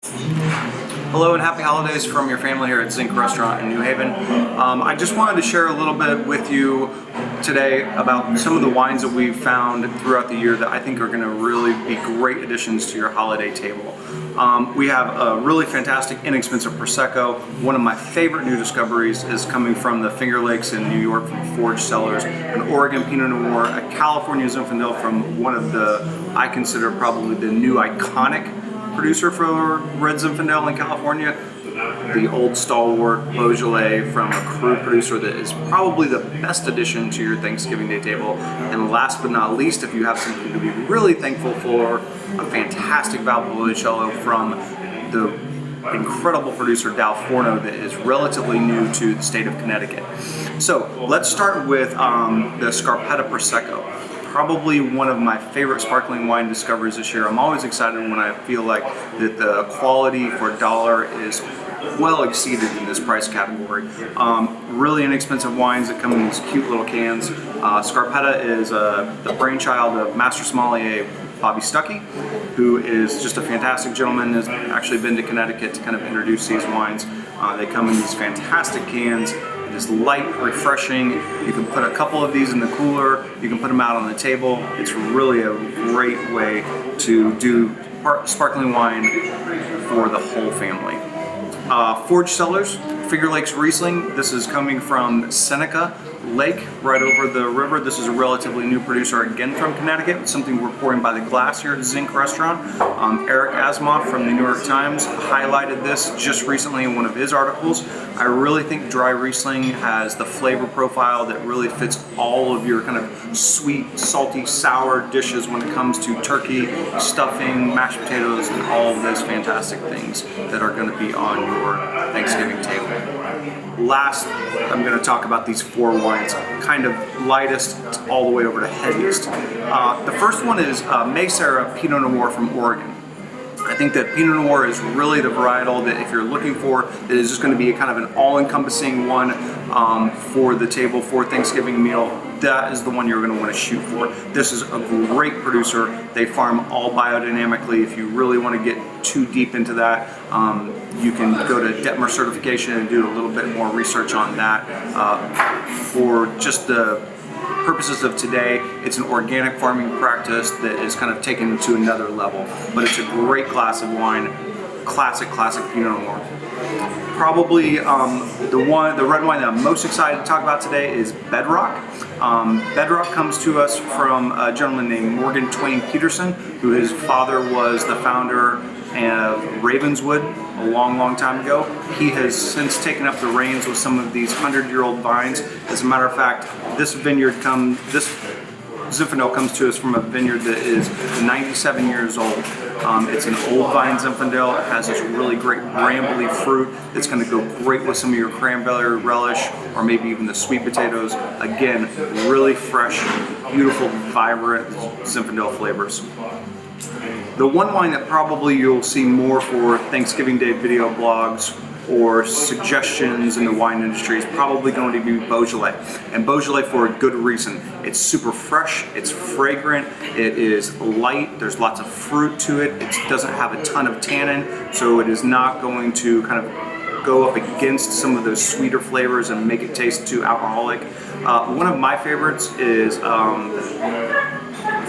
Hello and happy holidays from your family here at Zinc Restaurant in New Haven. I just wanted to share a little bit with you today about some of the wines that we've found throughout the year that I think are going to really be great additions to your holiday table. We have a really fantastic inexpensive Prosecco. One of my favorite new discoveries is coming from the Finger Lakes in New York from Forge Cellars, an Oregon Pinot Noir, a California Zinfandel from one of the, I consider probably the new iconic producer for Red Zinfandel in California, the old stalwart Beaujolais from a Cru producer that is probably the best addition to your Thanksgiving Day table. And last but not least, if you have something to be really thankful for, a fantastic Valpolicella from the incredible producer Dal Forno that is relatively new to the state of Connecticut. So let's start with the Scarpetta Prosecco. Probably one of my favorite sparkling wine discoveries this year. I'm always excited when I feel like that the quality for a dollar is well exceeded in this price category. Really inexpensive wines that come in these cute little cans. Scarpetta is the brainchild of Master Sommelier Bobby Stuckey, who is just a fantastic gentleman, has actually been to Connecticut to kind of introduce these wines. They come in these fantastic cans. It is light, refreshing. You can put a couple of these in the cooler. You can put them out on the table. It's really a great way to do sparkling wine for the whole family. Forge Cellars, Finger Lakes Riesling. This is coming from Seneca Lake, right over the river. This is a relatively new producer, again from Connecticut. It's something we're pouring by the glass here at Zinc Restaurant. Eric Asimov from the New York Times highlighted this just recently in one of his articles. I really think dry Riesling has the flavor profile that really fits all of your kind of sweet, salty, sour dishes when it comes to turkey, stuffing, mashed potatoes, and all of those fantastic things that are going to be on your Thanksgiving table. Last, I'm going to talk about these four wines, kind of lightest all the way over to heaviest. The first one is Maysara Pinot Noir from Oregon. I think that Pinot Noir is really the varietal that if you're looking for, that is just going to be a kind of an all-encompassing one for the table for Thanksgiving meal. That is the one you're going to want to shoot for. This is a great producer. They farm all biodynamically. If you really want to get too deep into that, you can go to Detmer certification and do a little bit more research on that. For just the purposes of today, it's an organic farming practice that is kind of taken to another level. But it's a great glass of wine, classic Pinot Noir. Probably the red wine that I'm most excited to talk about today is Bedrock. Bedrock comes to us from a gentleman named Morgan Twain Peterson, who his father was the founder of Ravenswood a long time ago. He has since taken up the reins with some of these 100-year-old vines. As a matter of fact, this Zinfandel comes to us from a vineyard that is 97 years old. It's an old vine Zinfandel. It has this really great brambly fruit that's going to go great with some of your cranberry relish or maybe even the sweet potatoes. Again, really fresh, beautiful, vibrant Zinfandel flavors. The one wine that probably you'll see more for Thanksgiving Day video blogs or suggestions in the wine industry is probably going to be Beaujolais. And Beaujolais for a good reason. It's super fresh, it's fragrant, it is light, there's lots of fruit to it, it doesn't have a ton of tannin, so it is not going to kind of go up against some of those sweeter flavors and make it taste too alcoholic. One of my favorites is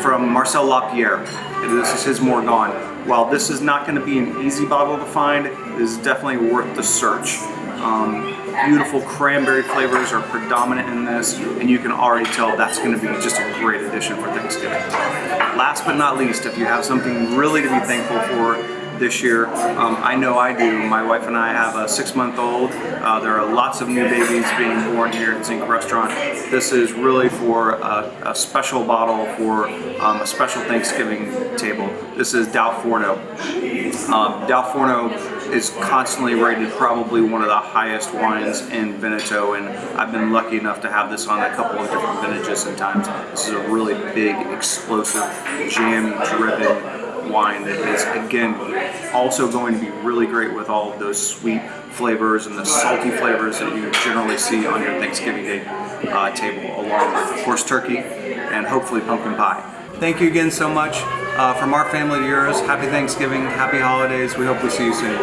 from Marcel Lapierre. This is his Morgon. While this is not going to be an easy bottle to find, it is definitely worth the search. Beautiful cranberry flavors are predominant in this, and you can already tell that's going to be just a great addition for Thanksgiving. Last but not least, if you have something really to be thankful for this year, I know I do. My wife and I have a 6-month-old. There are lots of new babies being born here at Zinc Restaurant. This is really for a special bottle for a special Thanksgiving table. This is Dal Forno. Dal Forno is constantly rated probably one of the highest wines in Veneto, and I've been lucky enough to have this on a couple of different vintages and times. This is a really big, explosive, jam-driven wine that is, again, also going to be really great with all of those sweet flavors and the salty flavors that you generally see on your Thanksgiving Day table, along with, of course, turkey and hopefully pumpkin pie. thank you again so much. From our family to yours, happy Thanksgiving, happy holidays. We hope we see you soon.